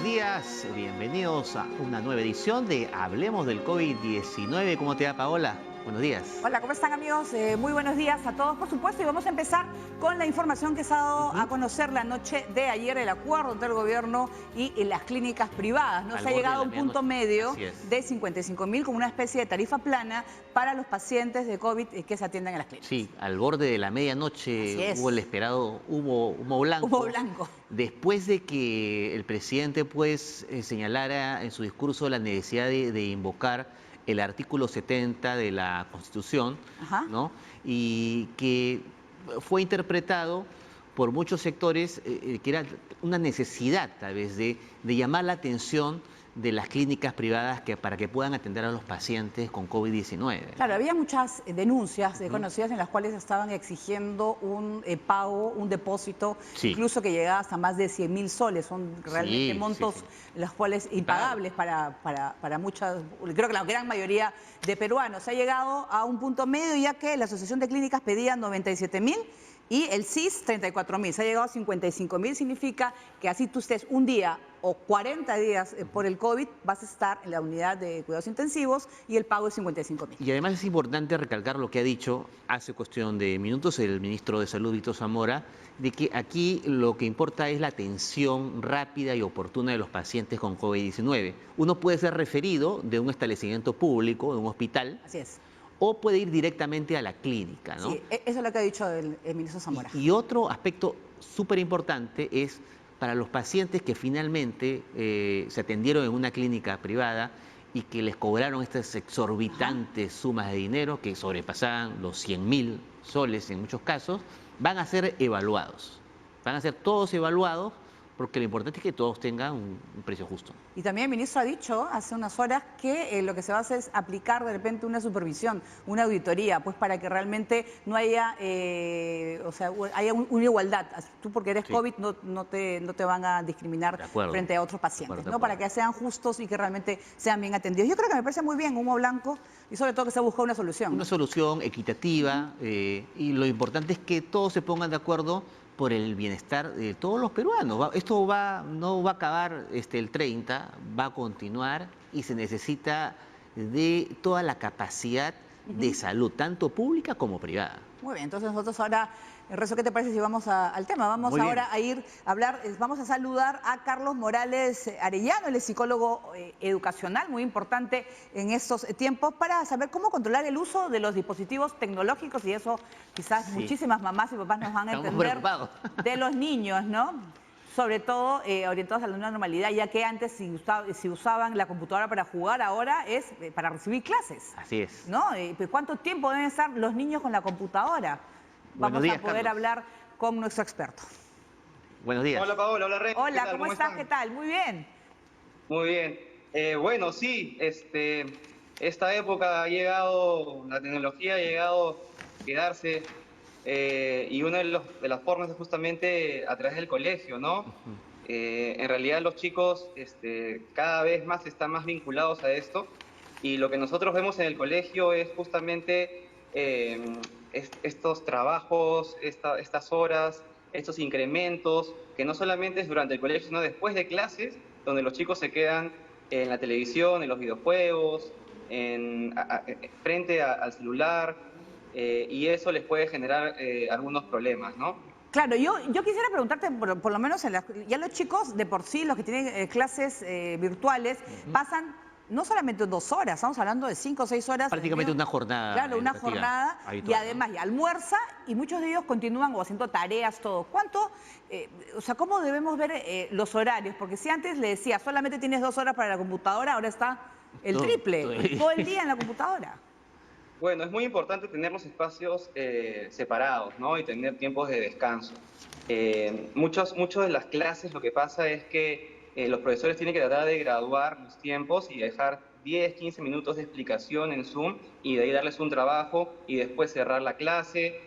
días, bienvenidos a una nueva edición de Hablemos del COVID-19. ¿Cómo te va, Paola? Buenos días. Hola, ¿cómo están, amigos? Muy buenos días a todos, por supuesto, y vamos a empezar con la información que se ha dado a conocer la noche de ayer, el acuerdo entre el gobierno y las clínicas privadas. ¿No? Se ha llegado a un punto medio de 55.000 como una especie de tarifa plana para los pacientes de COVID que se atienden en las clínicas. Sí, al borde de la medianoche hubo el esperado humo blanco. Humo blanco. Después de que el presidente señalara en su discurso la necesidad de invocar el artículo 70 de la Constitución, ¿no? Y que fue interpretado por muchos sectores que era una necesidad, tal vez, de llamar la atención de las clínicas privadas para que puedan atender a los pacientes con COVID-19. Claro, había muchas denuncias conocidas en las cuales estaban exigiendo un pago, un depósito, incluso que llegaba hasta más de 100.000 soles. Son realmente montos los cuales impagables para muchas, creo que la gran mayoría de peruanos. Se ha llegado a un punto medio, ya que la Asociación de Clínicas pedía 97.000 y el CIS 34.000. Se ha llegado a 55.000, significa que así tú estés un día o 40 días por el COVID, vas a estar en la unidad de cuidados intensivos y el pago es 55.000. Y además es importante recalcar lo que ha dicho hace cuestión de minutos el ministro de Salud, Víctor Zamora, de que aquí lo que importa es la atención rápida y oportuna de los pacientes con COVID-19. Uno puede ser referido de un establecimiento público, de un hospital. Así es. O puede ir directamente a la clínica, ¿no? Sí, eso es lo que ha dicho el ministro Zamora. Y otro aspecto súper importante es para los pacientes que finalmente se atendieron en una clínica privada y que les cobraron estas exorbitantes sumas de dinero que sobrepasaban los 100.000 soles en muchos casos, van a ser evaluados. Van a ser todos evaluados porque lo importante es que todos tengan un precio justo. Y también el ministro ha dicho hace unas horas que lo que se va a hacer es aplicar de repente una supervisión, una auditoría, pues para que realmente no haya, haya una igualdad. Tú porque eres COVID no te van a discriminar frente a otros pacientes, ¿no? Para que sean justos y que realmente sean bien atendidos. Yo creo que me parece muy bien, humo blanco, y sobre todo que se busca una solución. Una solución equitativa, y lo importante es que todos se pongan de acuerdo por el bienestar de todos los peruanos. Esto no va a acabar el 30, va a continuar y se necesita de toda la capacidad de salud, tanto pública como privada. Muy bien, entonces nosotros ahora, Rezo, ¿qué te parece si vamos al tema? Vamos ahora vamos a saludar a Carlos Morales Arellano, él es psicólogo educacional, muy importante en estos tiempos, para saber cómo controlar el uso de los dispositivos tecnológicos, y eso quizás muchísimas mamás y papás nos van a entender de los niños, ¿no? Sobre todo orientados a la nueva normalidad, ya que antes si usaban la computadora para jugar, ahora es para recibir clases. Así es. ¿No? ¿Cuánto tiempo deben estar los niños con la computadora? Vamos a poder hablar con nuestro experto. Buenos días. Hola, Paola, hola, Rey. Hola, ¿cómo estás? ¿Qué tal? Muy bien. Muy bien. Bueno, sí, esta época ha llegado, la tecnología ha llegado a quedarse, y una de las formas es justamente a través del colegio, ¿no? En realidad los chicos cada vez más están más vinculados a esto, y lo que nosotros vemos en el colegio es justamente estos trabajos, estas horas, estos incrementos, que no solamente es durante el colegio, sino después de clases, donde los chicos se quedan en la televisión, en los videojuegos, frente al celular, y eso les puede generar algunos problemas, ¿no? Claro, yo quisiera preguntarte, por lo menos ya los chicos de por sí, los que tienen clases virtuales, pasan no solamente 2 horas, estamos hablando de 5 o 6 horas. Prácticamente una jornada. Claro, una jornada, y además ya almuerza, y muchos de ellos continúan o haciendo tareas, todo. ¿Cómo debemos ver los horarios? Porque si antes le decía, solamente tienes 2 horas para la computadora, ahora está el triple, todo el día en la computadora. Bueno, es muy importante tener los espacios separados, ¿no? Y tener tiempos de descanso. Muchos de las clases lo que pasa es que los profesores tienen que tratar de graduar los tiempos y dejar 10, 15 minutos de explicación en Zoom, y de ahí darles un trabajo y después cerrar la clase,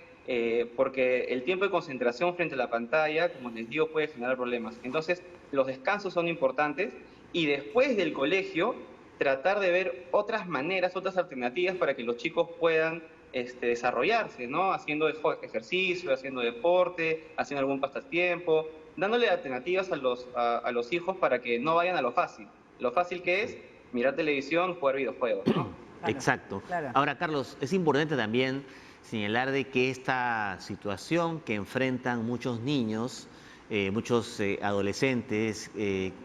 porque el tiempo de concentración frente a la pantalla, como les digo, puede generar problemas. Entonces, los descansos son importantes, y después del colegio tratar de ver otras maneras, otras alternativas para que los chicos puedan desarrollarse, ¿no? Haciendo ejercicio, haciendo deporte, haciendo algún pasatiempo, dándole alternativas a los hijos para que no vayan a lo fácil. Lo fácil que es mirar televisión, jugar videojuegos, ¿no? Claro, exacto. Claro. Ahora, Carlos, es importante también señalar de que esta situación que enfrentan muchos niños, muchos adolescentes,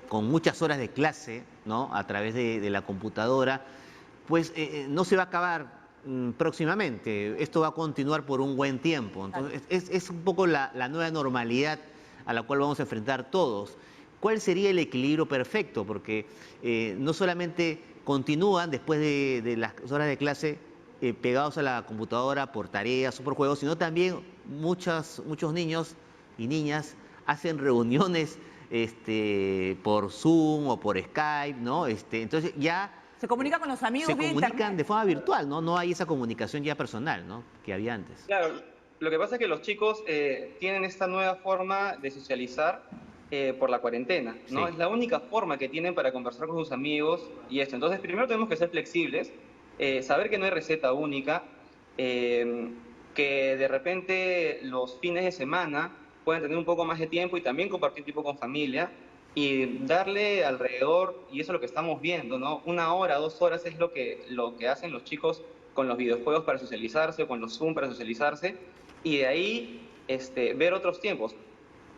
con muchas horas de clase, ¿no?, a través de la computadora, pues no se va a acabar próximamente. Esto va a continuar por un buen tiempo. Entonces, es un poco la nueva normalidad a la cual vamos a enfrentar todos. ¿Cuál sería el equilibrio perfecto? Porque no solamente continúan después de las horas de clase pegados a la computadora por tareas o por juegos, sino también muchos niños y niñas hacen reuniones por Zoom o por Skype, ¿no? Entonces ya se comunica con los amigos vía internet. Se comunican de forma virtual, ¿no? No hay esa comunicación ya personal, ¿no?, que había antes. Claro, lo que pasa es que los chicos tienen esta nueva forma de socializar por la cuarentena, ¿no? Sí. Es la única forma que tienen para conversar con sus amigos y esto. Entonces, primero tenemos que ser flexibles, saber que no hay receta única, que de repente los fines de semana pueden tener un poco más de tiempo y también compartir tiempo con familia y darle alrededor, y eso es lo que estamos viendo, ¿no? 1 hora, 2 horas es lo que hacen los chicos con los videojuegos para socializarse o con los Zoom para socializarse, y de ahí ver otros tiempos.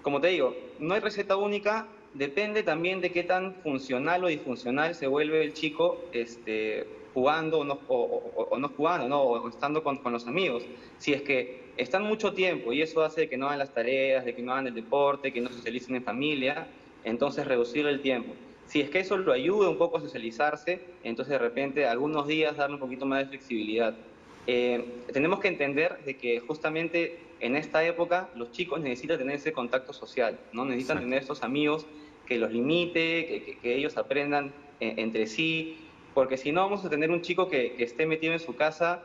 Como te digo, no hay receta única, depende también de qué tan funcional o disfuncional se vuelve el chico jugando o no jugando, ¿no? O estando con los amigos. Si es que están mucho tiempo y eso hace que no hagan las tareas, de que no hagan el deporte, que no socialicen en familia, entonces reducir el tiempo. Si es que eso lo ayuda un poco a socializarse, entonces de repente algunos días darle un poquito más de flexibilidad. Tenemos que entender de que justamente en esta época los chicos necesitan tener ese contacto social, ¿no? Necesitan tener esos amigos que los limite, que ellos aprendan entre sí, porque si no vamos a tener un chico que esté metido en su casa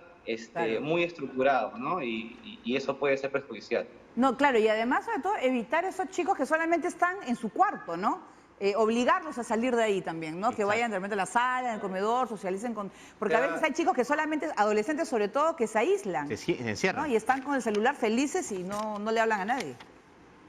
claro, muy estructurado, ¿no? Y eso puede ser perjudicial. No, claro, y además, sobre todo, evitar esos chicos que solamente están en su cuarto, ¿no? Obligarlos a salir de ahí también, ¿no? Exacto. Que vayan de repente a la sala, en el comedor, socialicen con... Porque a veces hay chicos que solamente, adolescentes sobre todo, que se aíslan. Se encierran. ¿No? Y están con el celular felices y no le hablan a nadie.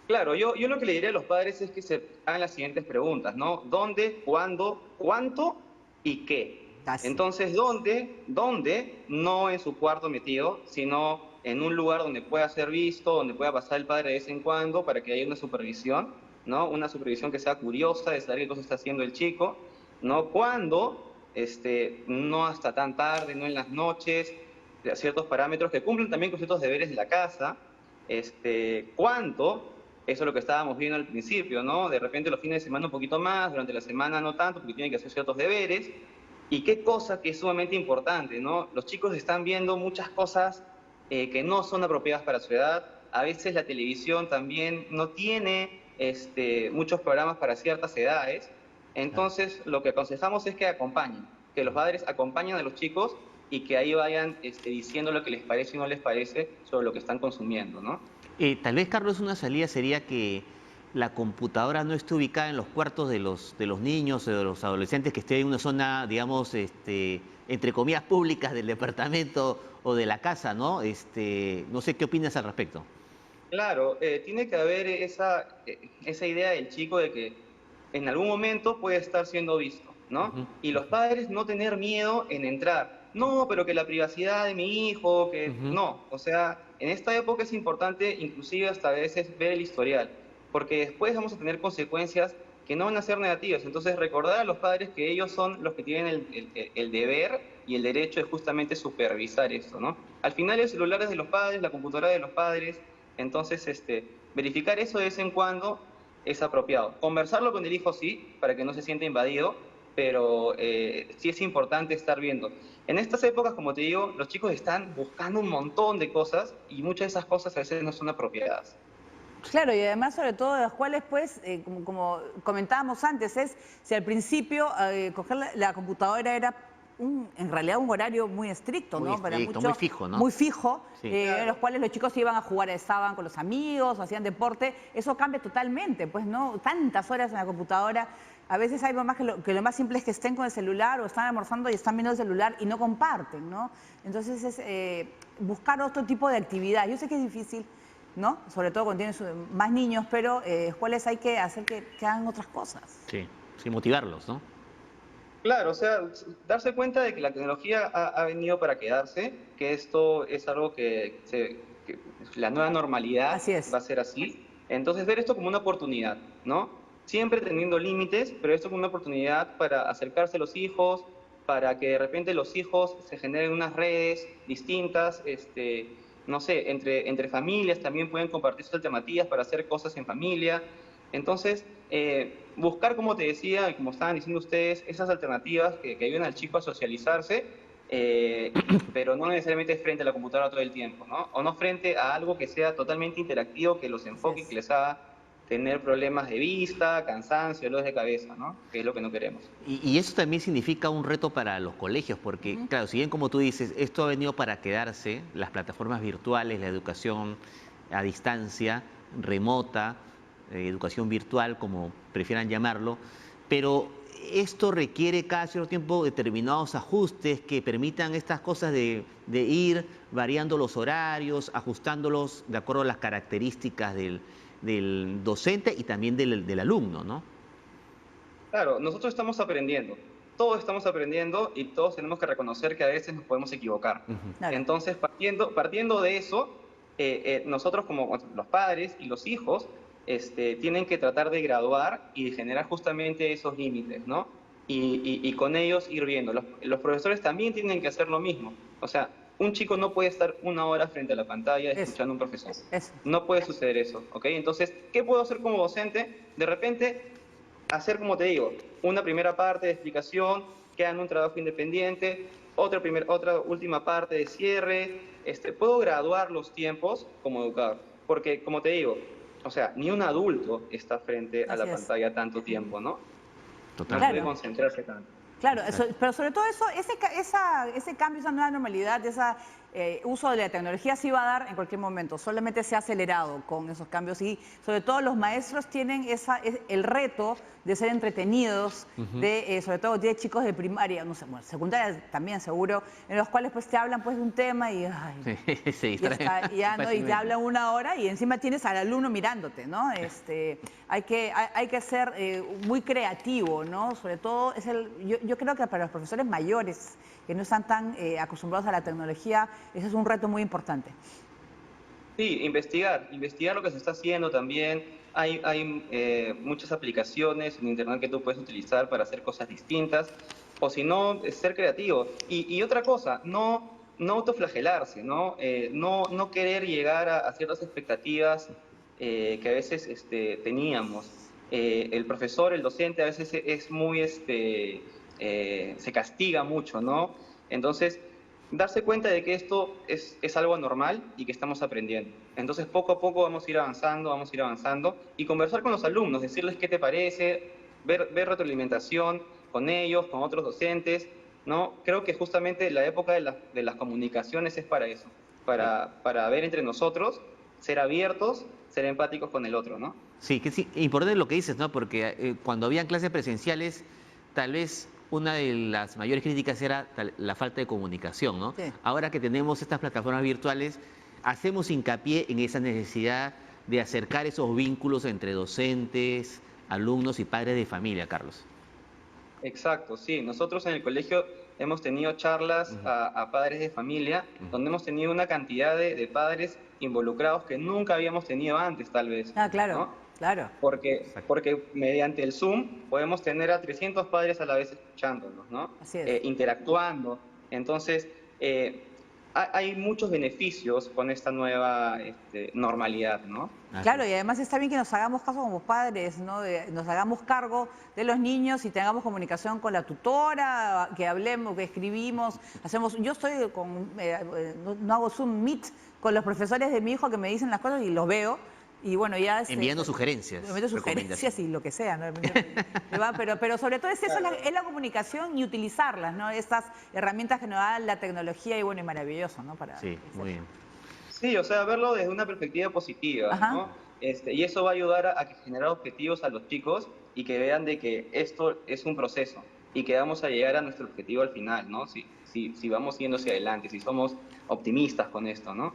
Claro, yo lo que le diría a los padres es que se hagan las siguientes preguntas, ¿no? ¿Dónde, cuándo, cuánto y qué? Así. Entonces, ¿dónde? No en su cuarto metido, sino en un lugar donde pueda ser visto, donde pueda pasar el padre de vez en cuando para que haya una supervisión, ¿no? Una supervisión que sea curiosa de saber qué cosa está haciendo el chico, ¿no? ¿Cuándo? No hasta tan tarde, no en las noches, de ciertos parámetros que cumplen también con ciertos deberes de la casa. ¿Cuánto? Eso es lo que estábamos viendo al principio, ¿no? De repente los fines de semana un poquito más, durante la semana no tanto, porque tienen que hacer ciertos deberes. Y qué cosa que es sumamente importante, ¿no? Los chicos están viendo muchas cosas que no son apropiadas para su edad. A veces la televisión también no tiene muchos programas para ciertas edades. Entonces, lo que aconsejamos es que acompañen, que los padres acompañen a los chicos y que ahí vayan diciendo lo que les parece y no les parece sobre lo que están consumiendo, ¿no? Tal vez, Carlos, una salida sería que la computadora no esté ubicada en los cuartos de los niños o de los adolescentes, que esté en una zona, digamos, entre comillas, públicas del departamento o de la casa, ¿no? No sé qué opinas al respecto. Claro, tiene que haber esa idea del chico de que en algún momento puede estar siendo visto, ¿no? Y los padres no tener miedo en entrar. No, pero que la privacidad de mi hijo, que no. O sea, en esta época es importante inclusive hasta a veces ver el historial, porque después vamos a tener consecuencias que no van a ser negativas. Entonces, recordar a los padres que ellos son los que tienen el deber y el derecho de justamente supervisar esto, ¿no? Al final el celular es de los padres, la computadora es de los padres, entonces verificar eso de vez en cuando es apropiado. Conversarlo con el hijo sí, para que no se sienta invadido, pero sí es importante estar viendo. En estas épocas, como te digo, los chicos están buscando un montón de cosas y muchas de esas cosas a veces no son apropiadas. Claro, y además sobre todo de las cuales pues, como comentábamos antes, es si al principio coger la computadora era en realidad un horario muy estricto, ¿no? Para muchos, muy fijo, ¿no? Muy fijo, sí, claro. En los cuales los chicos iban a jugar, estaban con los amigos, hacían deporte. Eso cambia totalmente, pues, ¿no? Tantas horas en la computadora. A veces hay mamás que lo más simple es que estén con el celular o están almorzando y están viendo el celular y no comparten, ¿no? Entonces es buscar otro tipo de actividad. Yo sé que es difícil, ¿no? Sobre todo cuando tienes más niños, pero escuelas hay que hacer que hagan otras cosas. Sí, sí, motivarlos, ¿no? Claro, o sea, darse cuenta de que la tecnología ha venido para quedarse, que esto es algo que la nueva normalidad Así es. va a ser así. Entonces, ver esto como una oportunidad, ¿no? Siempre teniendo límites, pero esto como una oportunidad para acercarse a los hijos, para que de repente los hijos se generen unas redes distintas, no sé, entre familias también pueden compartir sus alternativas para hacer cosas en familia. Entonces, buscar, como te decía, y como estaban diciendo ustedes, esas alternativas que ayuden al chico a socializarse, pero no necesariamente frente a la computadora todo el tiempo, ¿no? O no frente a algo que sea totalmente interactivo, que los enfoque y que les haga tener problemas de vista, cansancio, dolores de cabeza, ¿no? Que es lo que no queremos. Y eso también significa un reto para los colegios, porque, claro, si bien como tú dices, esto ha venido para quedarse, las plataformas virtuales, la educación a distancia, remota, educación virtual, como prefieran llamarlo, pero esto requiere cada cierto tiempo determinados ajustes que permitan estas cosas de ir variando los horarios, ajustándolos de acuerdo a las características del docente y también del alumno, ¿no? Claro, nosotros estamos aprendiendo, todos estamos aprendiendo y todos tenemos que reconocer que a veces nos podemos equivocar. Claro. Entonces, partiendo de eso, nosotros como los padres y los hijos tienen que tratar de graduar y de generar justamente esos límites, ¿no? Y con ellos ir viendo. Los profesores también tienen que hacer lo mismo. O sea, un chico no puede estar 1 hora frente a la pantalla escuchando a un profesor. No puede suceder eso, ¿ok? Entonces, ¿qué puedo hacer como docente? De repente hacer, como te digo, una primera parte de explicación, que hagan un trabajo independiente, otra última parte de cierre. Puedo graduar los tiempos como educador, porque, como te digo, o sea, ni un adulto está frente a la pantalla tanto tiempo, ¿no? Total. No puede concentrarse tanto. Claro, pero sobre todo eso, ese cambio, esa nueva normalidad, ese uso de la tecnología sí va a dar en cualquier momento, solamente se ha acelerado con esos cambios y sobre todo los maestros tienen el reto de ser entretenidos, sobre todo de chicos de primaria, no sé, bueno, secundaria también seguro, en los cuales pues te hablan pues de un tema y, se distraen y te hablan 1 hora y encima tienes al alumno mirándote, ¿no? Hay que ser muy creativo, ¿no? Sobre todo, yo creo que para los profesores mayores que no están tan acostumbrados a la tecnología, ese es un reto muy importante. Sí, investigar lo que se está haciendo también. Hay muchas aplicaciones en Internet que tú puedes utilizar para hacer cosas distintas, o si no, ser creativo. Y otra cosa, no autoflagelarse, ¿no? No querer llegar a ciertas expectativas que a veces teníamos. El profesor, el docente a veces es muy, se castiga mucho, ¿no? Entonces, darse cuenta de que esto es algo normal y que estamos aprendiendo. Entonces, poco a poco vamos a ir avanzando y conversar con los alumnos, decirles qué te parece, ver retroalimentación con ellos, con otros docentes, ¿no? Creo que justamente la época de las comunicaciones es para eso, para ver entre nosotros, ser abiertos, ser empáticos con el otro, ¿no? Sí, que sí, importante lo que dices, ¿no? Porque cuando habían clases presenciales, tal vez una de las mayores críticas era la falta de comunicación, ¿no? Sí. Ahora que tenemos estas plataformas virtuales, hacemos hincapié en esa necesidad de acercar esos vínculos entre docentes, alumnos y padres de familia, Carlos. Exacto, sí. Nosotros en el colegio hemos tenido charlas a padres de familia, donde hemos tenido una cantidad de padres involucrados que nunca habíamos tenido antes, tal vez. Ah, claro, ¿no? claro. Porque mediante el Zoom podemos tener a 300 padres a la vez escuchándonos, ¿no? Así es. Interactuando. Entonces, hay muchos beneficios con esta nueva normalidad, ¿no? Claro, y además está bien que nos hagamos caso como padres, ¿no? Nos hagamos cargo de los niños y tengamos comunicación con la tutora, que hablemos, que escribimos, yo estoy no hago Zoom Meet con los profesores de mi hijo que me dicen las cosas y los veo. Y bueno, ya enviando sugerencias. Enviando sugerencias y lo que sea, ¿no? Pero sobre todo es eso, es la comunicación y utilizarlas, ¿no? Estas herramientas que nos da la tecnología y bueno, es maravilloso, ¿no? Sí, muy bien. Sí, o sea, verlo desde una perspectiva positiva, ¿no? Y eso va a ayudar a generar objetivos a los chicos y que vean de que esto es un proceso y que vamos a llegar a nuestro objetivo al final, ¿no? Si vamos yendo hacia adelante, si somos optimistas con esto, ¿no?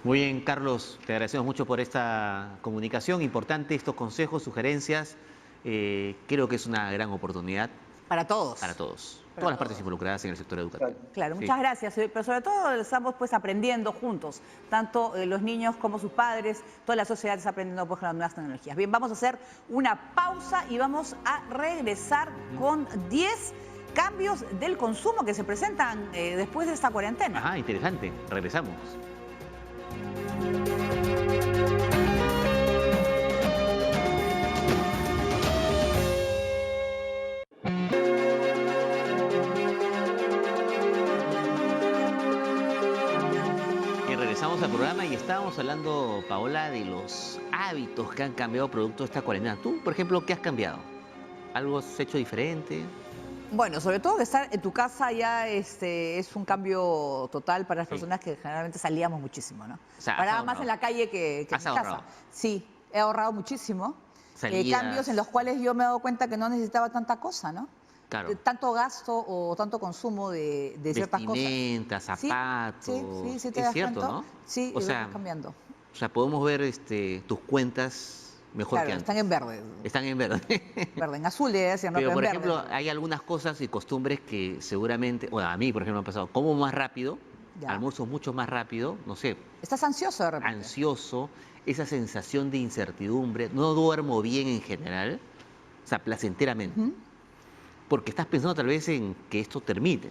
Muy bien, Carlos, te agradecemos mucho por esta comunicación importante, estos consejos, sugerencias. Creo que es una gran oportunidad. Para todos. Para todos. Todas las partes involucradas en el sector educativo. Claro, muchas gracias. Pero sobre todo estamos pues aprendiendo juntos, tanto los niños como sus padres, toda la sociedad está aprendiendo pues con las nuevas tecnologías. Bien, vamos a hacer una pausa y vamos a regresar con 10 cambios del consumo que se presentan después de esta cuarentena. Ajá, interesante. Regresamos. Regresamos al programa y estábamos hablando, Paola, de los hábitos que han cambiado producto de esta cuarentena. Tú, por ejemplo, ¿qué has cambiado? ¿Algo has hecho diferente? Bueno, sobre todo que estar en tu casa ya es un cambio total para las personas que generalmente salíamos muchísimo, ¿no? O sea, paraba más en la calle que en casa. Sí, he ahorrado muchísimo. Cambios en los cuales yo me he dado cuenta que no necesitaba tanta cosa, ¿no? Claro. Tanto gasto o tanto consumo de ciertas cosas. Vestimenta, zapatos. Sí, te das cierto, cuenta. ¿no? Sí, o sea, cambiando. O sea, podemos ver tus cuentas mejor que antes. Están en verde. Están en verde. Verde, en azul, no. Pero, por ejemplo, hay algunas cosas y costumbres que seguramente, bueno, a mí, por ejemplo, me ha pasado, como más rápido, almuerzo mucho más rápido, no sé. ¿Estás ansioso de repente? Ansioso, esa sensación de incertidumbre, no duermo bien en general, o sea, placenteramente. Porque estás pensando tal vez en que esto termine,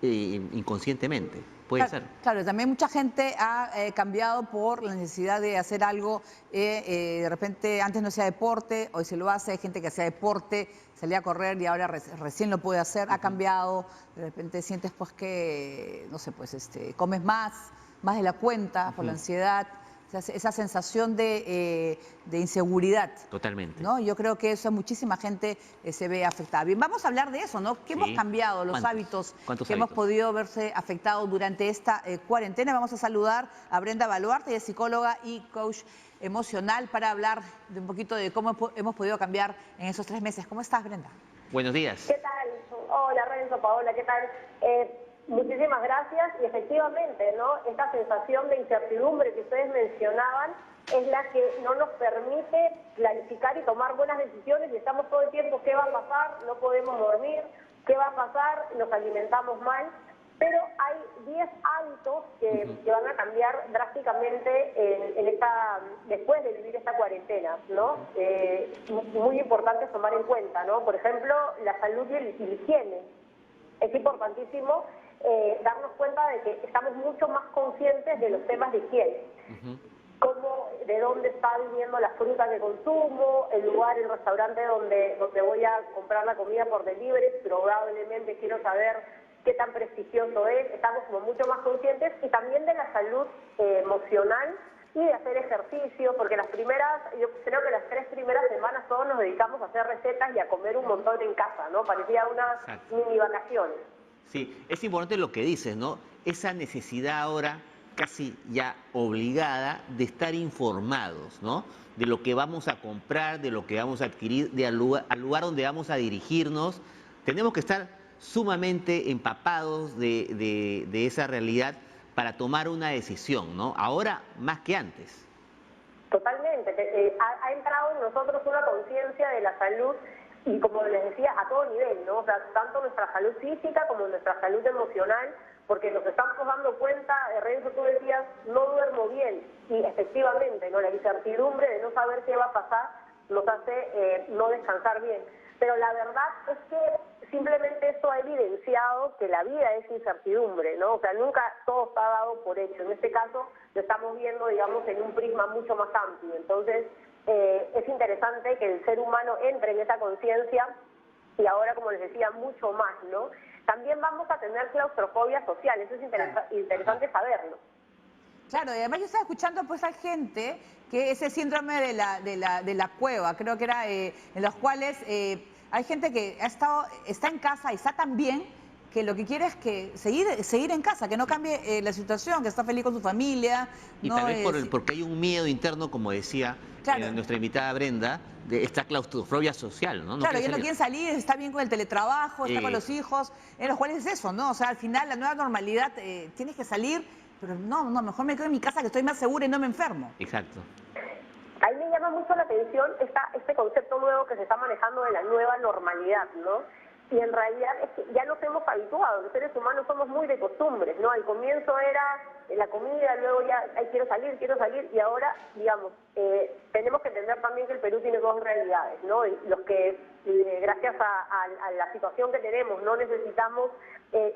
inconscientemente. Puede ser. Claro, también mucha gente ha cambiado por la necesidad de hacer algo. De repente, antes no hacía deporte, hoy se lo hace. Hay gente que hacía deporte, salía a correr y ahora recién lo puede hacer. Ha cambiado. De repente sientes pues que, no sé, pues comes más de la cuenta por la ansiedad. Esa sensación de inseguridad. Totalmente. ¿No? Yo creo que eso muchísima gente se ve afectada. Bien, vamos a hablar de eso, ¿no? ¿Qué hemos cambiado? Los hábitos que hemos podido verse afectados durante esta cuarentena. Vamos a saludar a Brenda Baluarte, ella es psicóloga y coach emocional, para hablar de un poquito de cómo hemos podido cambiar en esos 3 meses. ¿Cómo estás, Brenda? Buenos días. ¿Qué tal? Hola, Renzo, Paola, ¿qué tal? Muchísimas gracias, y efectivamente, ¿no? Esta sensación de incertidumbre que ustedes mencionaban es la que no nos permite planificar y tomar buenas decisiones, y estamos todo el tiempo, ¿qué va a pasar? No podemos dormir, ¿qué va a pasar? Nos alimentamos mal, pero hay 10 hábitos que van a cambiar drásticamente después de vivir esta cuarentena, ¿no? Muy importante tomar en cuenta, ¿no? Por ejemplo, la salud y la higiene. Es importantísimo darnos cuenta de que estamos mucho más conscientes de los temas de higiene, como de dónde está viniendo la fruta que consumo, el lugar, el restaurante donde voy a comprar la comida por delivery, probablemente quiero saber qué tan prestigioso es. Estamos como mucho más conscientes, y también de la salud emocional y de hacer ejercicio, porque yo creo que las 3 primeras semanas todos nos dedicamos a hacer recetas y a comer un montón en casa, ¿no? Parecía unas mini vacaciones. Sí, es importante lo que dices, ¿no? Esa necesidad ahora casi ya obligada de estar informados, ¿no? De lo que vamos a comprar, de lo que vamos a adquirir, al lugar donde vamos a dirigirnos. Tenemos que estar sumamente empapados de esa realidad para tomar una decisión, ¿no? Ahora más que antes. Totalmente. Ha entrado en nosotros una conciencia de la salud, y como les decía, a todo nivel, ¿no? O sea, tanto nuestra salud física como nuestra salud emocional, porque nos estamos dando cuenta, Renzo, tú decías, no duermo bien, y efectivamente, ¿no? La incertidumbre de no saber qué va a pasar nos hace no descansar bien. Pero la verdad es que simplemente esto ha evidenciado que la vida es incertidumbre, ¿no? O sea, nunca todo está dado por hecho. En este caso lo estamos viendo, digamos, en un prisma mucho más amplio. Entonces, es interesante que el ser humano entre en esa conciencia, y ahora, como les decía, mucho más, ¿no? También vamos a tener claustrofobia social, eso es interesante saberlo. Claro, y además yo estaba escuchando pues a gente que ese síndrome de la cueva, creo que era, en los cuales hay gente que está en casa y está tan bien que lo que quiere es que seguir en casa, que no cambie la situación, que está feliz con su familia. Y no tal vez porque hay un miedo interno, como decía nuestra invitada Brenda, de esta claustrofobia social, ¿no? Claro, ellos no quieren salir, está bien con el teletrabajo, está con los hijos, en los cuales es eso, ¿no? O sea, al final la nueva normalidad, tienes que salir Pero no, mejor me quedo en mi casa que estoy más segura y no me enfermo. Exacto. Ahí me llama mucho la atención este concepto nuevo que se está manejando de la nueva normalidad, ¿no? Y en realidad es que ya nos hemos habituado, los seres humanos somos muy de costumbres, ¿no? Al comienzo era la comida, luego ya, ay, quiero salir, y ahora, digamos, tenemos que entender también que el Perú tiene dos realidades, ¿no? Y los que, gracias a la situación que tenemos, no necesitamos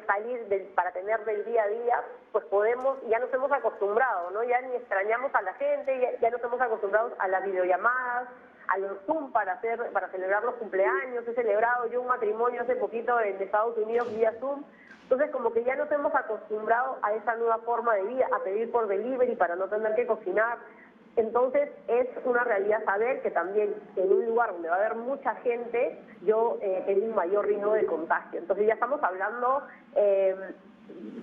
salir para tener del día a día, pues podemos, ya nos hemos acostumbrado, ¿no? Ya ni extrañamos a la gente, ya nos hemos acostumbrado a las videollamadas, a los Zoom para celebrar los cumpleaños. He celebrado yo un matrimonio hace poquito en Estados Unidos vía Zoom. Entonces, como que ya nos hemos acostumbrado a esa nueva forma de vida, a pedir por delivery para no tener que cocinar. Entonces, es una realidad saber que también en un lugar donde va a haber mucha gente, yo tengo un mayor riesgo de contagio. Entonces, ya estamos hablando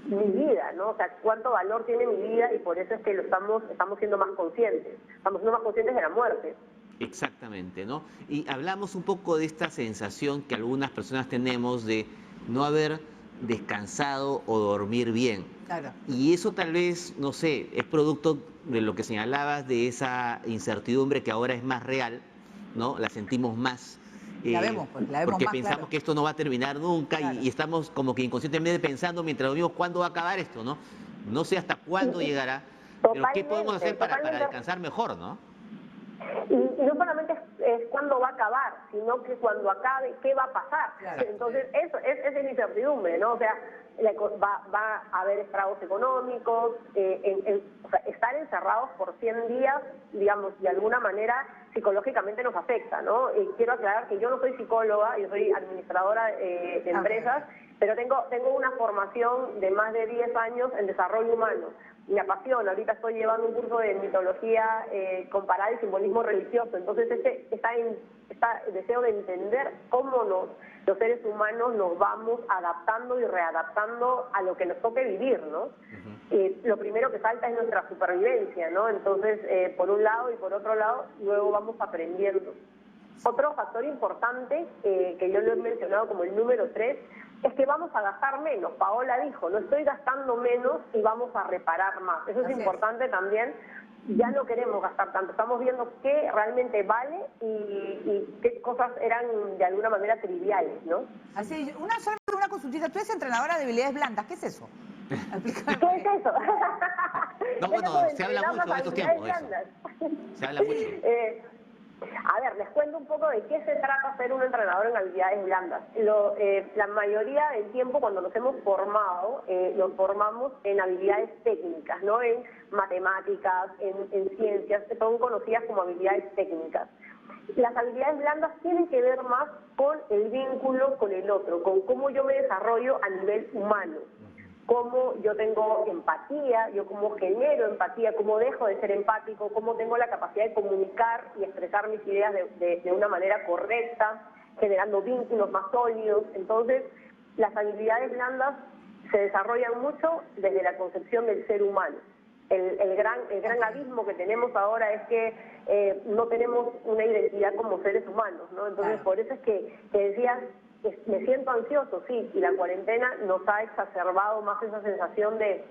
mi vida, ¿no? O sea, cuánto valor tiene mi vida, y por eso es que estamos siendo más conscientes. Estamos siendo más conscientes de la muerte. Exactamente, ¿no? Y hablamos un poco de esta sensación que algunas personas tenemos de no haber descansado o dormir bien. Claro. Y eso tal vez, no sé, es producto de lo que señalabas, de esa incertidumbre que ahora es más real, ¿no? La sentimos más. La vemos porque más pensamos claro. que esto no va a terminar nunca, Claro. y estamos como que inconscientemente pensando mientras dormimos cuándo va a acabar esto, ¿no? No sé hasta cuándo llegará, pero ¿qué podemos hacer para descansar mejor, ¿no? Y no solamente es cuándo va a acabar, sino que cuando acabe, ¿qué va a pasar? Claro. Entonces, esa es la incertidumbre, ¿no? O sea, va a haber estragos económicos, o sea, estar encerrados por 100 días, digamos, de alguna manera psicológicamente nos afecta, ¿no? Quiero aclarar que yo no soy psicóloga, yo soy administradora de empresas, pero tengo una formación de más de 10 años en desarrollo humano. Me apasiona. Ahorita estoy llevando un curso de mitología comparada y simbolismo religioso. Entonces, está deseo de entender cómo los seres humanos nos vamos adaptando y readaptando a lo que nos toque vivir, ¿no? Lo primero que falta es nuestra supervivencia, ¿no? Entonces, por un lado y por otro lado, luego vamos aprendiendo. Otro factor importante, que yo lo he mencionado como el número 3, es que vamos a gastar menos. Paola dijo, no estoy gastando menos y vamos a reparar más. Eso es importante también. Ya no queremos gastar tanto. Estamos viendo qué realmente vale y qué cosas eran de alguna manera triviales, ¿no? Así, una consultita. Tú eres entrenadora de habilidades blandas. ¿Qué es eso? ¿Qué es eso? No, bueno, se habla mucho en estos tiempos de eso. Se habla mucho. A ver, les cuento un poco de qué se trata ser un entrenador en habilidades blandas. La mayoría del tiempo cuando nos hemos formado, nos formamos en habilidades técnicas, ¿no? En matemáticas, en ciencias, que son conocidas como habilidades técnicas. Las habilidades blandas tienen que ver más con el vínculo con el otro, con cómo yo me desarrollo a nivel humano. Cómo yo tengo empatía, yo cómo genero empatía, cómo dejo de ser empático, cómo tengo la capacidad de comunicar y expresar mis ideas de una manera correcta, generando vínculos más sólidos. Entonces, las habilidades blandas se desarrollan mucho desde la concepción del ser humano. El gran abismo que tenemos ahora es que no tenemos una identidad como seres humanos, ¿no? Entonces, por eso es que decías, me siento ansioso, sí, y la cuarentena nos ha exacerbado más esa sensación de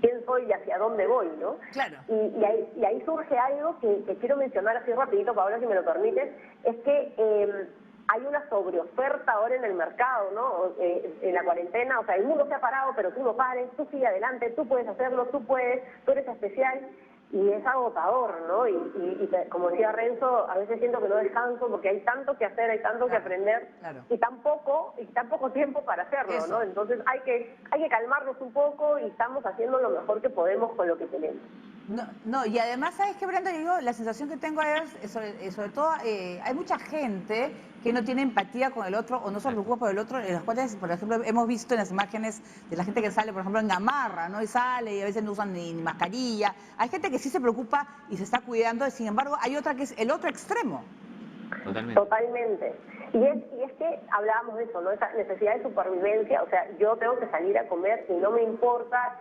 quién soy y hacia dónde voy, ¿no? Claro. Y ahí surge algo que quiero mencionar así rapidito, Paola, si me lo permites, es que hay una sobreoferta ahora en el mercado, ¿no? En la cuarentena, o sea, el mundo se ha parado, pero tú no pares, tú sigue adelante, tú puedes hacerlo, tú eres especial. Y es agotador, ¿no? Y como decía Renzo, a veces siento que no descanso porque hay tanto que hacer, hay tanto que aprender, y tan poco tiempo para hacerlo, ¿no? Entonces hay que calmarnos un poco y estamos haciendo lo mejor que podemos con lo que tenemos. No, y además, ¿sabes qué, Brenda? Digo, la sensación que tengo es, sobre todo, hay mucha gente que no tiene empatía con el otro o no se preocupa por el otro, en las cuales, por ejemplo, hemos visto en las imágenes de la gente que sale, por ejemplo, en gamarra, ¿no? Y sale y a veces no usan ni mascarilla. Hay gente que sí se preocupa y se está cuidando, sin embargo, hay otra que es el otro extremo. Totalmente. Totalmente. Y es que hablábamos de eso, ¿no? Esa necesidad de supervivencia, o sea, yo tengo que salir a comer y no me importa,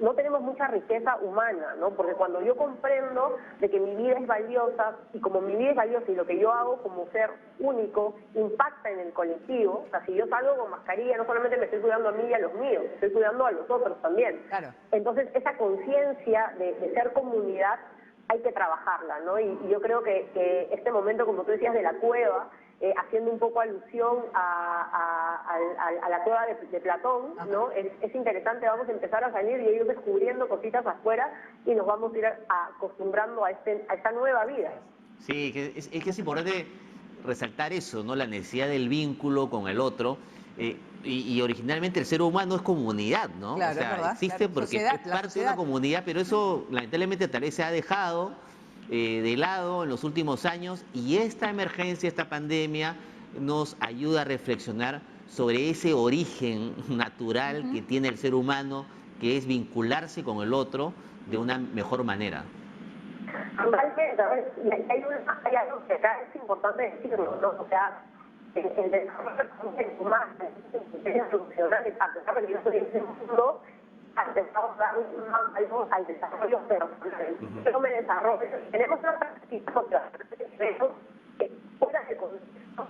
no tenemos mucha riqueza humana, ¿no? Porque cuando yo comprendo de que mi vida es valiosa, y como mi vida es valiosa y lo que yo hago como ser único impacta en el colectivo, o sea, si yo salgo con mascarilla, no solamente me estoy cuidando a mí y a los míos, estoy cuidando a los otros también. Claro. Entonces, esa conciencia de ser comunidad hay que trabajarla, ¿no? Y yo creo que este momento, como tú decías, de la cueva, haciendo un poco alusión a la cueva de Platón, ¿no? Es interesante, vamos a empezar a salir y ir descubriendo cositas afuera y nos vamos a ir acostumbrando a esta nueva vida. Sí, que es importante resaltar eso, ¿no? La necesidad del vínculo con el otro. Y originalmente el ser humano es comunidad, ¿no? Claro, o sea, ¿verdad? existe Claro. porque Sociedad, es parte de una comunidad, pero eso lamentablemente tal vez se ha dejado de lado en los últimos años, y esta emergencia, esta pandemia, nos ayuda a reflexionar sobre ese origen natural que tiene el ser humano, que es vincularse con el otro de una mejor manera. Totalmente, hay algo que acá es importante decirlo, ¿no? O sea, el desarrollo humano, el solucionar, a pesar de que yo soy en mundo, al desarrollo personal. Yo me desarrollo, tenemos una práctica que fuera de contexto,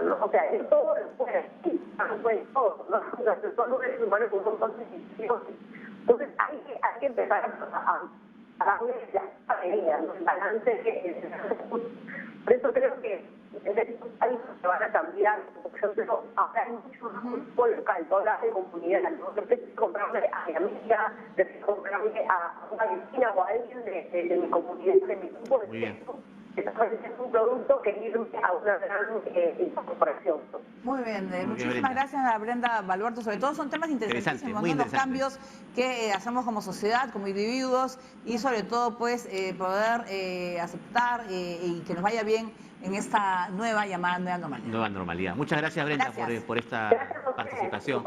¿no? O sea, en todo lo puede, no puede todo, ¿no? O sea, todos los seres humanos con un montón de decisiones. Entonces hay que empezar a darle la medida, ¿no? El balance por eso creo que estos hábitos se van a cambiar. Por ejemplo, ahora hay mucho fútbol local, toda la comunidad, ¿no? Yo empecé a comprarle a mi amiga, empecé a comprarle a una vecina o a alguien de mi comunidad, de mi grupo de tiempo. Es un producto que irme a una gran incorporación. Muy bien, muchísimas gracias a Brenda Baluarte. Sobre todo son temas interesantísimos, ¿no? Los cambios que hacemos como sociedad, como individuos, y sobre todo pues poder aceptar y que nos vaya bien en esta nueva llamada nueva normalidad. Nueva normalidad. Muchas gracias, Brenda, por esta participación.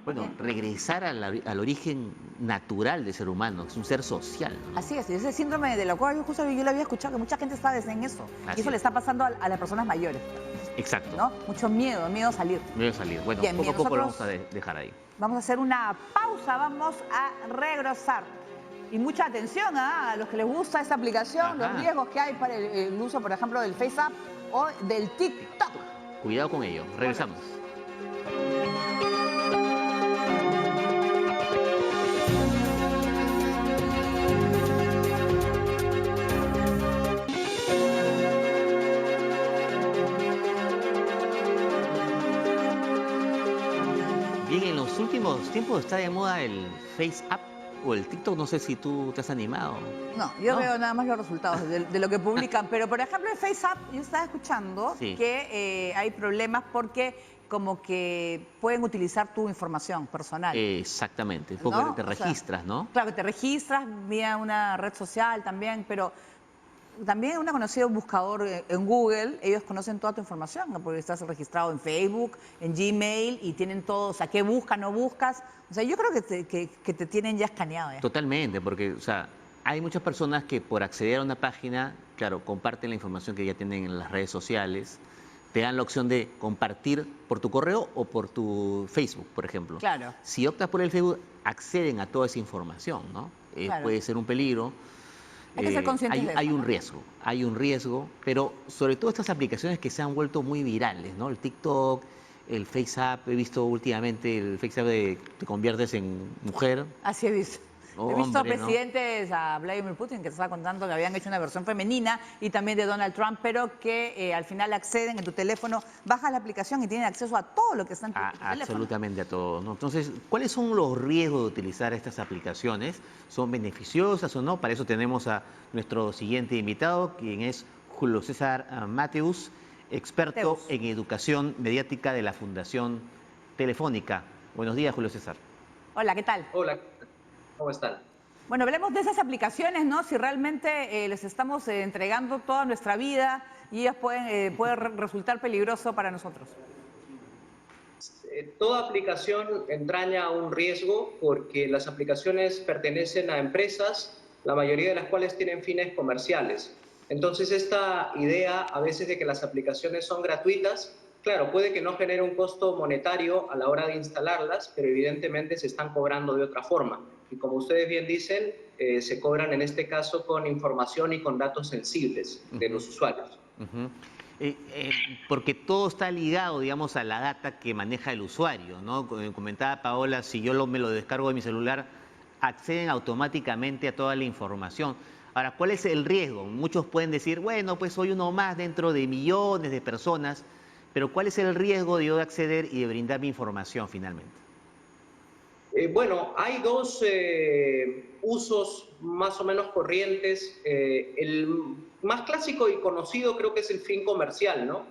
Bueno, regresar al origen natural del ser humano, es un ser social, ¿no? Así es, ese síndrome de la cueva, yo lo había escuchado, que mucha gente está en eso. Y eso le está pasando a las personas mayores. Exacto. ¿No? Mucho miedo a salir. Miedo a salir. Bueno, bien, poco a poco lo vamos a dejar ahí. Vamos a hacer una pausa, vamos a regresar. Y mucha atención a los que les gusta esta aplicación, los riesgos que hay para el uso, por ejemplo, del FaceApp o del TikTok. Cuidado con ello. Regresamos. Bien, en los últimos tiempos está de moda el FaceApp o el TikTok, no sé si tú te has animado. No, yo veo nada más los resultados de lo que publican, pero por ejemplo el FaceApp, yo estaba escuchando que hay problemas porque como que pueden utilizar tu información personal. Exactamente, porque te registras, ¿no? Claro, que te registras vía una red social también, pero también un conocido buscador en Google, ellos conocen toda tu información, ¿no? Porque estás registrado en Facebook, en Gmail y tienen todo, o sea, qué buscas, no buscas. O sea, yo creo que te tienen ya escaneado. Totalmente, porque, o sea, hay muchas personas que por acceder a una página, claro, comparten la información que ya tienen en las redes sociales, te dan la opción de compartir por tu correo o por tu Facebook, por ejemplo. Claro. Si optas por el Facebook, acceden a toda esa información, ¿no? Claro. Puede ser un peligro. Hay que ser conscientes de eso, hay un riesgo, pero sobre todo estas aplicaciones que se han vuelto muy virales, ¿no? El TikTok, el FaceApp, he visto últimamente el FaceApp de te conviertes en mujer. Así he visto. Oh, he visto hombre, presidentes, a Vladimir Putin, que te estaba contando que habían hecho una versión femenina, y también de Donald Trump, pero que al final acceden en tu teléfono, bajas la aplicación y tienen acceso a todo lo que está en tu teléfono. Absolutamente a todo, ¿no? Entonces, ¿cuáles son los riesgos de utilizar estas aplicaciones? ¿Son beneficiosas o no? Para eso tenemos a nuestro siguiente invitado, quien es Julio César Mateus, experto en educación mediática de la Fundación Telefónica. Buenos días, Julio César. Hola, ¿qué tal? Hola, ¿cómo están? Bueno, hablemos de esas aplicaciones, ¿no? Si realmente les estamos entregando toda nuestra vida y ellas pueden resultar peligroso para nosotros. Toda aplicación entraña un riesgo porque las aplicaciones pertenecen a empresas, la mayoría de las cuales tienen fines comerciales. Entonces, esta idea a veces de que las aplicaciones son gratuitas, claro, puede que no genere un costo monetario a la hora de instalarlas, pero evidentemente se están cobrando de otra forma. Y como ustedes bien dicen, se cobran en este caso con información y con datos sensibles de los usuarios. Porque todo está ligado, digamos, a la data que maneja el usuario, ¿no? Comentaba Paola, si yo me lo descargo de mi celular, acceden automáticamente a toda la información. Ahora, ¿cuál es el riesgo? Muchos pueden decir, bueno, pues soy uno más dentro de millones de personas, pero ¿cuál es el riesgo de yo acceder y de brindar mi información finalmente? Bueno, hay dos usos más o menos corrientes. El más clásico y conocido creo que es el fin comercial, ¿no?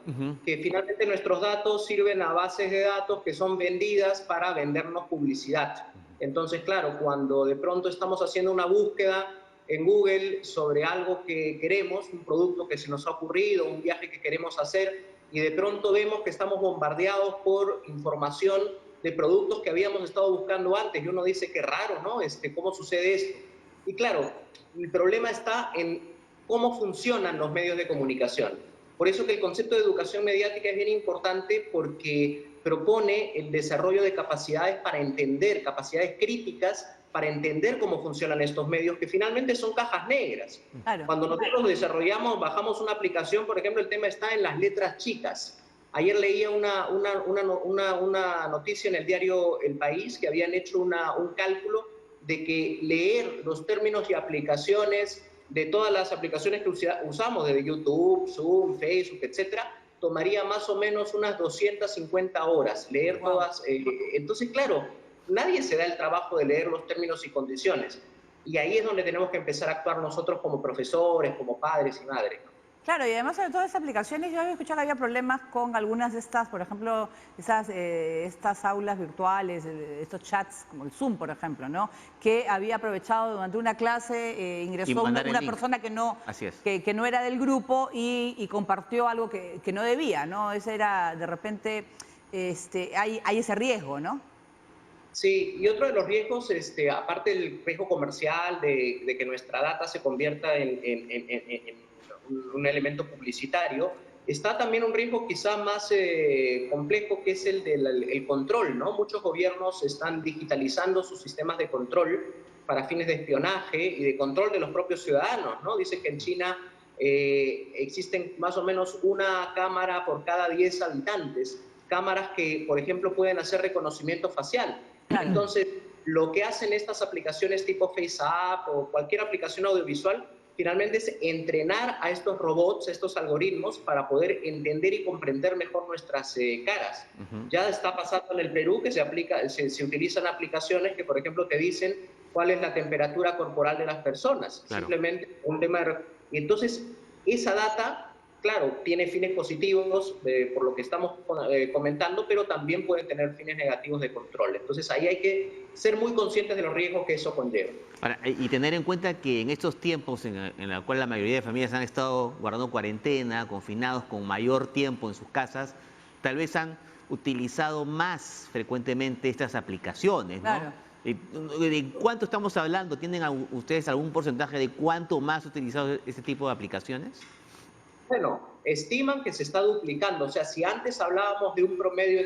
Que finalmente nuestros datos sirven a bases de datos que son vendidas para vendernos publicidad. Entonces, claro, cuando de pronto estamos haciendo una búsqueda en Google sobre algo que queremos, un producto que se nos ha ocurrido, un viaje que queremos hacer, y de pronto vemos que estamos bombardeados por información de productos que habíamos estado buscando antes, y uno dice, qué raro, ¿no? ¿Cómo sucede esto? Y claro, el problema está en cómo funcionan los medios de comunicación. Por eso que el concepto de educación mediática es bien importante, porque propone el desarrollo de capacidades para entender, capacidades críticas para entender cómo funcionan estos medios, que finalmente son cajas negras. Claro. Cuando nosotros desarrollamos, bajamos una aplicación, por ejemplo, el tema está en las letras chicas. Ayer leía una noticia en el diario El País que habían hecho un cálculo de que leer los términos y aplicaciones de todas las aplicaciones que usamos, de YouTube, Zoom, Facebook, etcétera, tomaría más o menos unas 250 horas leer todas. Entonces, claro, nadie se da el trabajo de leer los términos y condiciones. Y ahí es donde tenemos que empezar a actuar nosotros como profesores, como padres y madres. Claro, y además de todas estas aplicaciones, yo había escuchado que había problemas con algunas de estas, por ejemplo, estas aulas virtuales, estos chats, como el Zoom, por ejemplo, ¿no? Que había aprovechado durante una clase, ingresó una persona que no era del grupo y compartió algo que no debía, ¿no? Ese era, de repente, hay ese riesgo, ¿no? Sí, y otro de los riesgos, aparte del riesgo comercial, de que nuestra data se convierta en un elemento publicitario, está también un riesgo quizá más complejo, que es el del control, ¿no? Muchos gobiernos están digitalizando sus sistemas de control para fines de espionaje y de control de los propios ciudadanos, ¿no? Dice que en China existen más o menos una cámara por cada 10 habitantes, cámaras que, por ejemplo, pueden hacer reconocimiento facial. Entonces, lo que hacen estas aplicaciones tipo FaceApp o cualquier aplicación audiovisual, finalmente es entrenar a estos robots, a estos algoritmos, para poder entender y comprender mejor nuestras caras. Ya está pasando en el Perú que se utilizan aplicaciones que, por ejemplo, te dicen cuál es la temperatura corporal de las personas. Claro. Simplemente un tema de... Y entonces, esa data, claro, tiene fines positivos por lo que estamos comentando, pero también puede tener fines negativos de control. Entonces ahí hay que ser muy conscientes de los riesgos que eso conlleva. Ahora, y tener en cuenta que en estos tiempos en los cuales la mayoría de familias han estado guardando cuarentena, confinados con mayor tiempo en sus casas, tal vez han utilizado más frecuentemente estas aplicaciones, ¿no? Claro. ¿De cuánto estamos hablando? ¿Tienen ustedes algún porcentaje de cuánto más ha utilizado este tipo de aplicaciones? Bueno, estiman que se está duplicando. O sea, si antes hablábamos de un promedio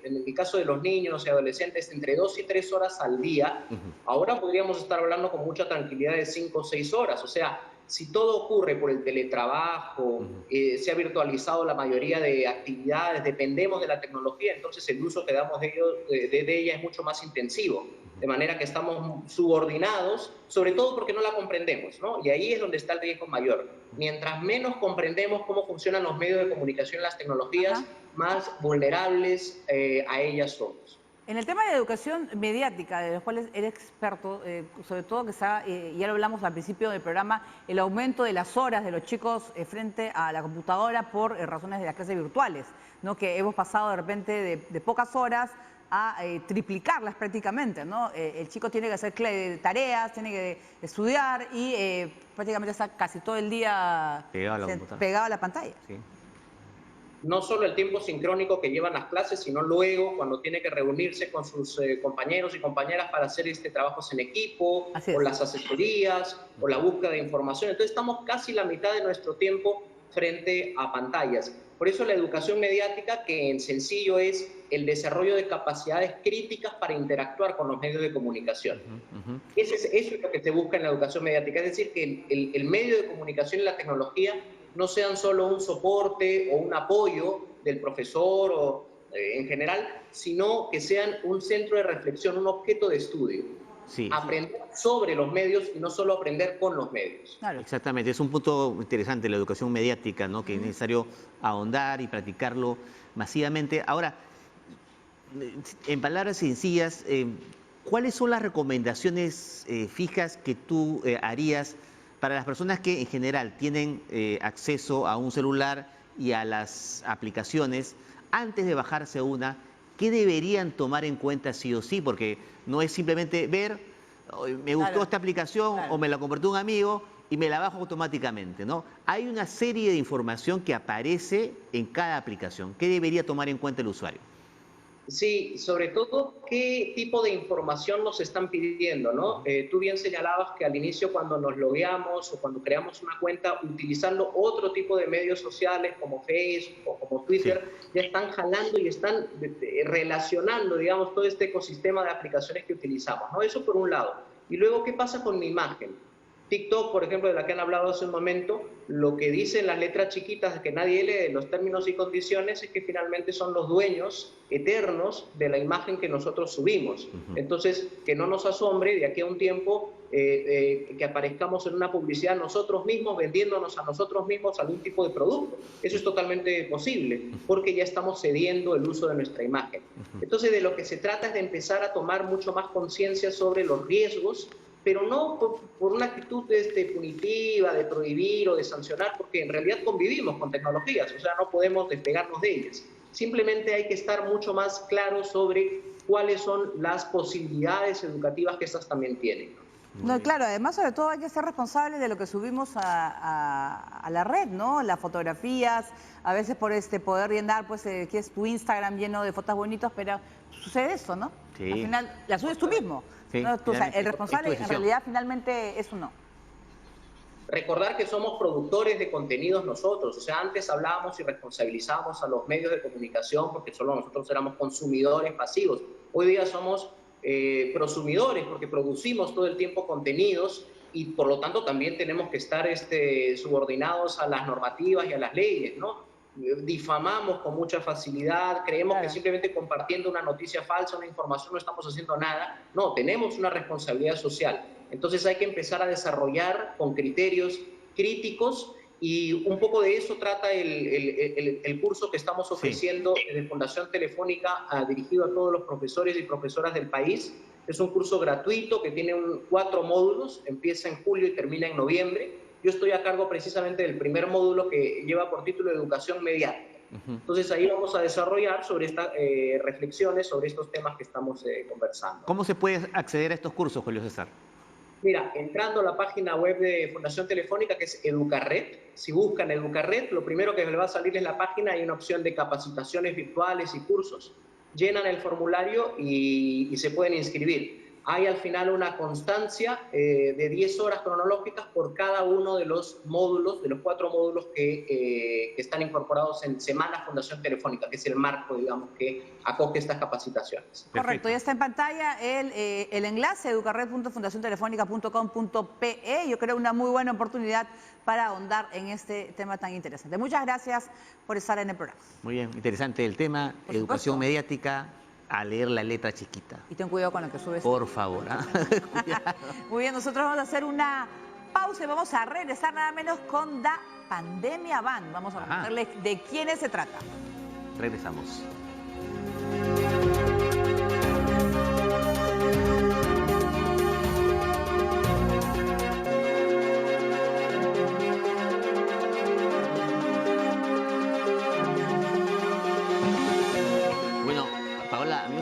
en el caso de los niños y adolescentes, entre 2 y 3 horas al día, ahora podríamos estar hablando con mucha tranquilidad de 5 o 6 horas. O sea, si todo ocurre por el teletrabajo, se ha virtualizado la mayoría de actividades, dependemos de la tecnología, entonces el uso que damos de ella es mucho más intensivo. De manera que estamos subordinados, sobre todo porque no la comprendemos, ¿no? Y ahí es donde está el riesgo mayor. Mientras menos comprendemos cómo funcionan los medios de comunicación y las tecnologías, más vulnerables a ellas somos. En el tema de educación mediática, de los cuales eres experto, sobre todo que está, ya lo hablamos al principio del programa, el aumento de las horas de los chicos frente a la computadora por razones de las clases virtuales, ¿no? Que hemos pasado de repente de pocas horas a triplicarlas prácticamente, ¿no? El chico tiene que hacer tareas, tiene que estudiar y prácticamente está casi todo el día pegado a la pantalla. Sí. no solo el tiempo sincrónico que llevan las clases, sino luego cuando tiene que reunirse con sus compañeros y compañeras para hacer trabajos en equipo, o las asesorías, o la búsqueda de información. Entonces estamos casi la mitad de nuestro tiempo frente a pantallas. Por eso la educación mediática, que en sencillo es el desarrollo de capacidades críticas para interactuar con los medios de comunicación. Eso es lo que se busca en la educación mediática, es decir, que el medio de comunicación y la tecnología no sean solo un soporte o un apoyo del profesor o en general, sino que sean un centro de reflexión, un objeto de estudio. Sí. Aprender sobre los medios y no solo aprender con los medios. Claro. Exactamente, es un punto interesante la educación mediática, ¿no? Que es necesario ahondar y practicarlo masivamente. Ahora, en palabras sencillas, ¿cuáles son las recomendaciones fijas que tú harías para las personas que en general tienen acceso a un celular y a las aplicaciones antes de bajarse una? ¿Qué deberían tomar en cuenta sí o sí? Porque no es simplemente ver, me gustó esta aplicación o me la compartió un amigo y me la bajo automáticamente, ¿no? Hay una serie de información que aparece en cada aplicación. ¿Qué debería tomar en cuenta el usuario? Sí, sobre todo qué tipo de información nos están pidiendo, ¿no? Tú bien señalabas que al inicio cuando nos logueamos o cuando creamos una cuenta utilizando otro tipo de medios sociales como Facebook o como Twitter, sí, ya están jalando y están relacionando, digamos, todo este ecosistema de aplicaciones que utilizamos, ¿no? Eso por un lado. Y luego, ¿qué pasa con mi imagen? TikTok, por ejemplo, de la que han hablado hace un momento, lo que dicen las letras chiquitas que nadie lee, los términos y condiciones, es que finalmente son los dueños eternos de la imagen que nosotros subimos. Entonces, que no nos asombre de aquí a un tiempo que aparezcamos en una publicidad nosotros mismos, vendiéndonos a nosotros mismos algún tipo de producto. Eso es totalmente posible, porque ya estamos cediendo el uso de nuestra imagen. Entonces, de lo que se trata es de empezar a tomar mucho más conciencia sobre los riesgos, pero no por una actitud punitiva, de prohibir o de sancionar, porque en realidad convivimos con tecnologías, o sea, no podemos despegarnos de ellas. Simplemente hay que estar mucho más claros sobre cuáles son las posibilidades educativas que estas también tienen. No, claro, además sobre todo hay que ser responsables de lo que subimos a la red, ¿no? Las fotografías, a veces por poder llenar, pues, que es tu Instagram lleno de fotos bonitas, pero sucede eso, ¿no? Sí. Al final la subes tú mismo. Sí, ¿no? Tú, o sea, el responsable en realidad finalmente es uno. Recordar que somos productores de contenidos nosotros, o sea, antes hablábamos y responsabilizábamos a los medios de comunicación porque solo nosotros éramos consumidores pasivos. Hoy día somos prosumidores porque producimos todo el tiempo contenidos y por lo tanto también tenemos que estar subordinados a las normativas y a las leyes, ¿no? Difamamos con mucha facilidad, creemos que simplemente compartiendo una noticia falsa, una información, no estamos haciendo nada. No, tenemos una responsabilidad social. Entonces hay que empezar a desarrollar con criterios críticos y un poco de eso trata el curso que estamos ofreciendo de Fundación Telefónica dirigido a todos los profesores y profesoras del país. Es un curso gratuito que tiene 4 módulos, empieza en julio y termina en noviembre. Yo estoy a cargo precisamente del primer módulo que lleva por título Educación Mediática. Entonces ahí vamos a desarrollar sobre estas reflexiones sobre estos temas que estamos conversando. ¿Cómo se puede acceder a estos cursos, Julio César? Mira, entrando a la página web de Fundación Telefónica, que es Educarred, si buscan Educarred, lo primero que les va a salir es la página, hay una opción de capacitaciones virtuales y cursos, llenan el formulario y se pueden inscribir. Hay al final una constancia de 10 horas cronológicas por cada uno de los módulos, de los 4 módulos que están incorporados en Semana Fundación Telefónica, que es el marco, digamos, que acoge estas capacitaciones. Correcto, ya está en pantalla el enlace educarred.fundaciontelefónica.com.pe. Yo creo una muy buena oportunidad para ahondar en este tema tan interesante. Muchas gracias por estar en el programa. Muy bien, interesante el tema, educación mediática. A leer la letra chiquita. Y ten cuidado con lo que subes. Por favor. Muy bien, nosotros vamos a hacer una pausa y vamos a regresar nada menos con Da Pandemia Band. Vamos a contarles de quiénes se trata. Regresamos.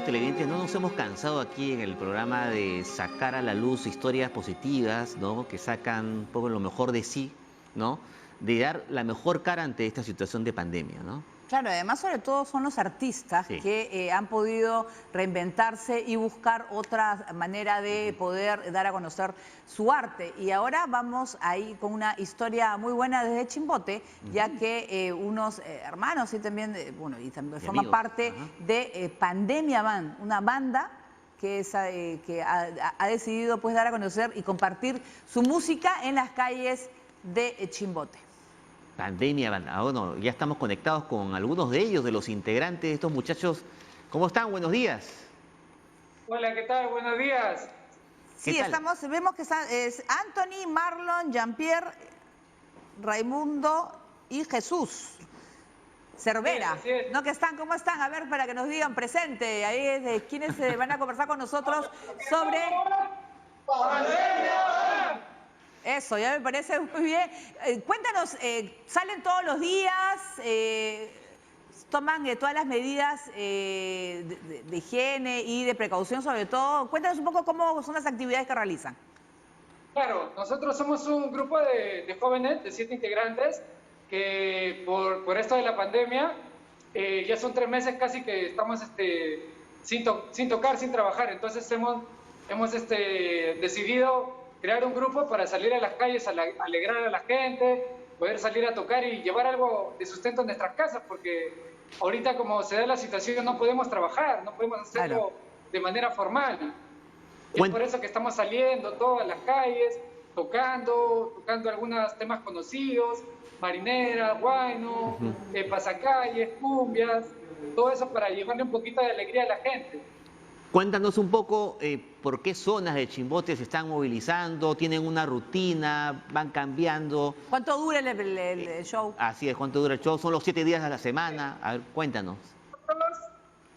Televidentes, no nos hemos cansado aquí en el programa de sacar a la luz historias positivas, ¿no? Que sacan un poco lo mejor de sí, ¿no? De dar la mejor cara ante esta situación de pandemia, ¿no? Claro, además sobre todo son los artistas que han podido reinventarse y buscar otra manera de poder dar a conocer su arte. Y ahora vamos ahí con una historia muy buena desde Chimbote, ya que unos hermanos y también, bueno, y también forma parte de Pandemia Band, una banda que ha decidido pues dar a conocer y compartir su música en las calles de Chimbote. Pandemia Band. Bueno, ya estamos conectados con algunos de ellos, de los integrantes de estos muchachos. ¿Cómo están? Buenos días. Hola, ¿qué tal? Buenos días. Sí, vemos que están Anthony, Marlon, Jean-Pierre, Raimundo y Jesús Cervera. Sí, ¿No? Que están, ¿cómo están? A ver, para que nos digan presente. Ahí es de quienes van a conversar con nosotros sobre... Eso, ya me parece muy bien. Cuéntanos, ¿salen todos los días? ¿Toman todas las medidas de higiene y de precaución sobre todo? Cuéntanos un poco cómo son las actividades que realizan. Claro, nosotros somos un grupo de jóvenes, de 7 integrantes, que por esto de la pandemia, ya son 3 meses casi que estamos sin tocar, sin trabajar. Entonces hemos decidido crear un grupo para salir a las calles, alegrar a la gente, poder salir a tocar y llevar algo de sustento en nuestras casas, porque ahorita como se da la situación no podemos trabajar, no podemos hacerlo de manera formal. Y es por eso que estamos saliendo todas las calles, tocando algunos temas conocidos, marineras, guayno, pasacalles, cumbias, todo eso para llevarle un poquito de alegría a la gente. Cuéntanos un poco por qué zonas de Chimbote se están movilizando, tienen una rutina, van cambiando. ¿Cuánto dura el show? Así es, ¿cuánto dura el show? Son los 7 días a la semana. A ver, cuéntanos.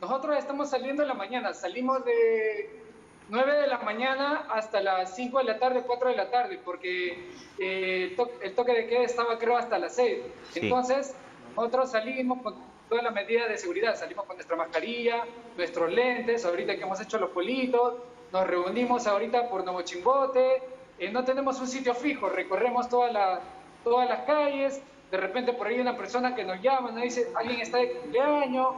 Nosotros estamos saliendo en la mañana, salimos de 9 de la mañana hasta las 5 de la tarde, 4 de la tarde, porque el toque de queda estaba creo hasta las 6. Sí. Entonces, nosotros salimos con todas las medidas de seguridad, salimos con nuestra mascarilla, nuestros lentes, ahorita que hemos hecho los politos, nos reunimos ahorita por Nuevo Chimbote, no tenemos un sitio fijo, recorremos todas las calles, de repente por ahí una persona que nos llama, nos dice, alguien está de cumpleaños,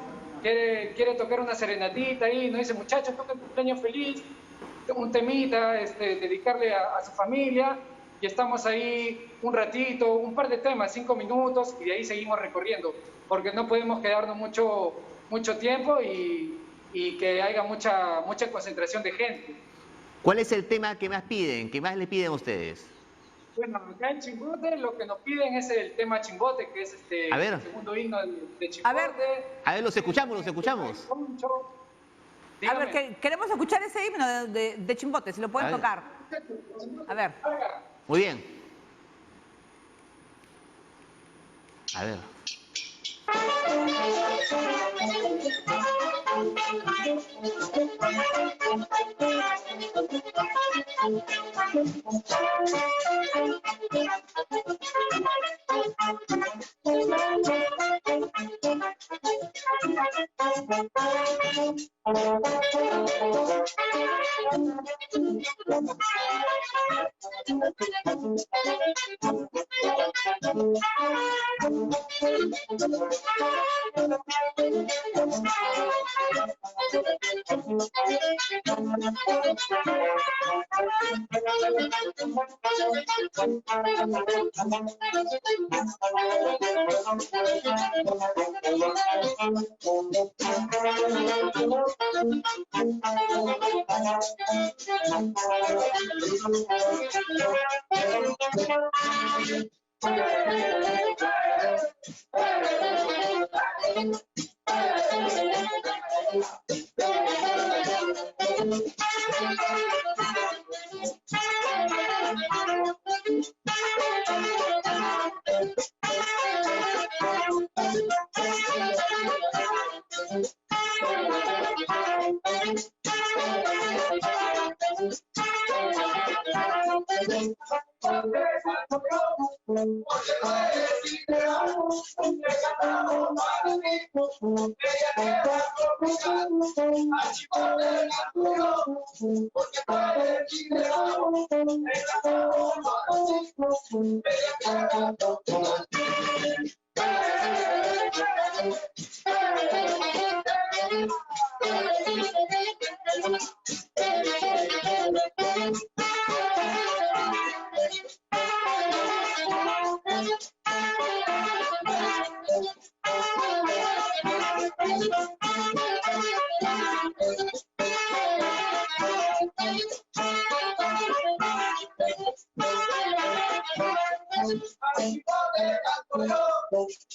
quiere tocar una serenatita ahí, nos dice, muchachos, toca el cumpleaños feliz, un temita, dedicarle a su familia, y estamos ahí un ratito, un par de temas, 5 minutos, y de ahí seguimos recorriendo, porque no podemos quedarnos mucho tiempo y que haya mucha concentración de gente. ¿Cuál es el tema que más piden, que más le piden a ustedes? Bueno, acá en Chimbote lo que nos piden es el tema Chimbote, que es el segundo himno de Chimbote. A ver, los escuchamos. A ver, queremos escuchar ese himno de Chimbote, si lo pueden tocar. A ver. Muy bien. A ver.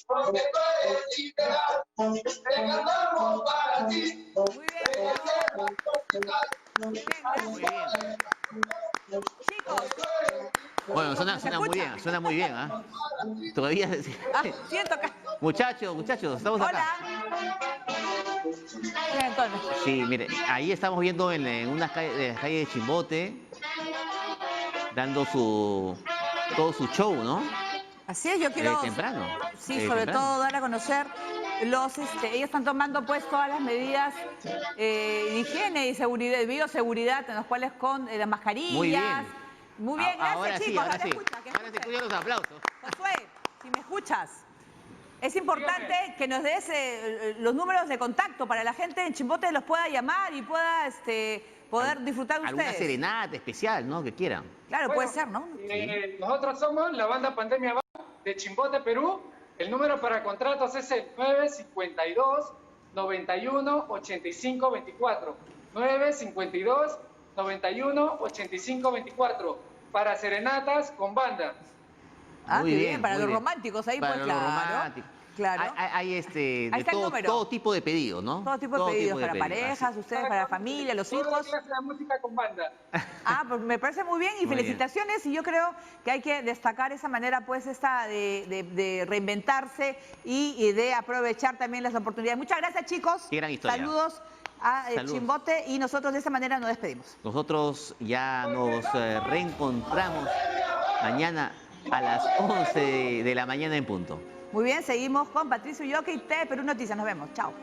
Porque tú eres liberal, te cantamos para ti. Muy bien. Chicos. Bueno, suena muy bien, ¿ah? Todavía... Siento que... Muchachos, estamos acá. Hola. Sí, mire, ahí estamos viendo en una calle de Chimbote, dando todo su show, ¿no? Así es, yo quiero... temprano. Sí, sobre todo dar a conocer ellos están tomando pues todas las medidas de higiene y seguridad, de bioseguridad, en las cuales con las mascarillas. Muy bien. Muy bien, gracias, ahora chicos. Sí, ahora sí. Ahora se escuchan los aplausos. Josué, si me escuchas, es importante que nos des los números de contacto para la gente en Chimbote los pueda llamar y pueda poder disfrutar de ustedes. Alguna serenata especial, ¿no? Que quieran. Claro, puede ser, ¿no? Nosotros somos la banda Pandemia de Chimbote, Perú. El número para contratos es el 952 91 85 24. 952 91 85 24. Para serenatas con banda. Muy bien, para los románticos ahí, para pues los románticos. Claro. Hay todo tipo de pedidos, ¿no? Todo tipo de pedidos para parejas, ustedes, para la familia, los hijos. Toda clase de música con banda. Pues me parece muy bien y felicitaciones. Y yo creo que hay que destacar esa manera, pues, de reinventarse y de aprovechar también las oportunidades. Muchas gracias, chicos. Qué gran historia. Saludos a Chimbote y nosotros de esa manera nos despedimos. Nosotros ya nos reencontramos mañana a las 11 de la mañana en punto. Muy bien, seguimos con Patricio Yoque y Perú Noticias. Nos vemos. Chao.